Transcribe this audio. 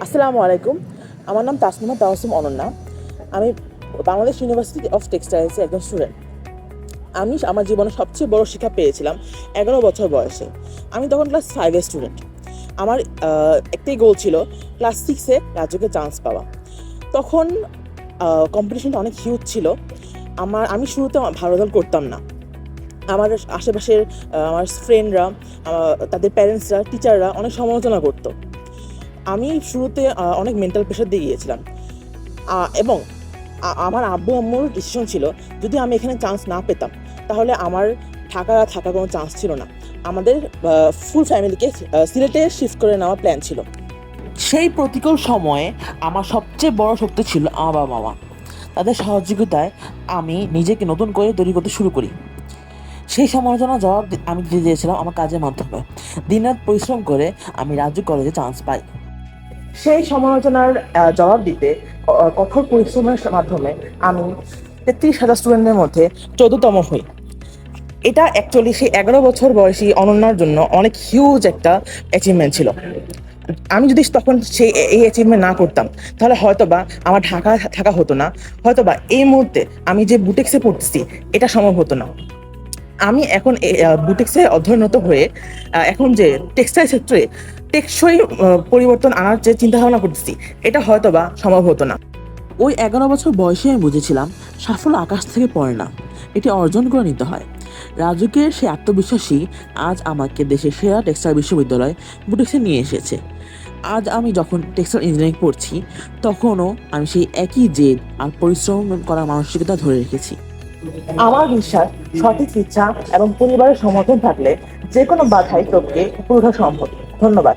আসসালামু আলাইকুম। আমার নাম তাসনিমা তাওয়াসুম অনন্যা। আমি বাংলাদেশ ইউনিভার্সিটি অফ টেক্সটাইলসের একজন স্টুডেন্ট। আমি আমার জীবনে সবচেয়ে বড় শিক্ষা পেয়েছিলাম 11 বছর বয়সে। আমি তখন ক্লাস 5-এর স্টুডেন্ট। আমার একটাই গোল ছিল ক্লাস 6-এ রাজ্যকে চান্স পাওয়া। তখন কম্পিটিশনটা অনেক হিউজ ছিল। আমি শুরুতে ভালো রেজাল্ট করতাম না। আমার আশেপাশের আমার ফ্রেন্ডরা, তাদের প্যারেন্টসরা, টিচাররা অনেক সমালোচনা করতো। আমি শুরুতে অনেক মেন্টাল প্রেশার দিয়ে গিয়েছিলাম, এবং আমার আব্বু আম্মুর ডিসিশন ছিল যদি আমি এখানে চান্স না পেতাম তাহলে আমার থাকার কোনো চান্স ছিল না। আমাদের ফুল ফ্যামিলিকে সিলেটে শিফট করে নেওয়ার প্ল্যান ছিল। সেই প্রতিকূল সময়ে আমার সবচেয়ে বড় শক্তি ছিল আমার বাবা মা। তাদের সহযোগিতায় আমি নিজেকে নতুন করে তৈরি করতে শুরু করি। সেই সমালোচনার জবাব আমি দিয়েছিলাম আমার কাজের মাধ্যমে। দিনরাত পরিশ্রম করে আমি রাজ্য কলেজে চান্স পাই। সেই সমালোচনার জবাব দিতে কঠোর পরিশ্রমের মাধ্যমে আমি 33,000 স্টুডেন্টের মধ্যে 14তম হই। এটা অ্যাকচুয়ালি সেই 11 বছর বয়সী অনন্যার জন্য অনেক হিউজ একটা অ্যাচিভমেন্ট ছিল। আমি যদি তখন এই অ্যাচিভমেন্ট না করতাম তাহলে হয়তোবা আমার ঢাকা থাকা হতো না, হয়তোবা এই মুহূর্তে আমি যে বুটেক্সে পড়তেছি এটা সম্ভব হতো না। আমি এখন বুটিক্সে অধ্যয়নরত হয়ে এখন যে টেক্সটাইল ক্ষেত্রে টেকসই পরিবর্তন আনার যে চিন্তা ভাবনা করতেছি এটা হয়তোবা সম্ভব হতো না। ওই 11 বছর বয়সে আমি বুঝেছিলাম সাফল্য আকাশ থেকে পড়ে না, এটি অর্জন করে নিতে হয়। রাজুকের সেই আত্মবিশ্বাসী আজ আমাকে দেশের সেরা টেক্সটাইল বিশ্ববিদ্যালয় বুটিক্সে নিয়ে এসেছে। আজ আমি যখন টেক্সটাইল ইঞ্জিনিয়ারিং পড়ছি তখনও আমি সেই একই জেদ আর পরিশ্রম করার মানসিকতা ধরে রেখেছি। আমার বিশ্বাস, সঠিক ইচ্ছা এবং পরিবারের সমর্থন থাকলে যে কোনো বাধাই তোকে পুরো সম্ভব। ধন্যবাদ।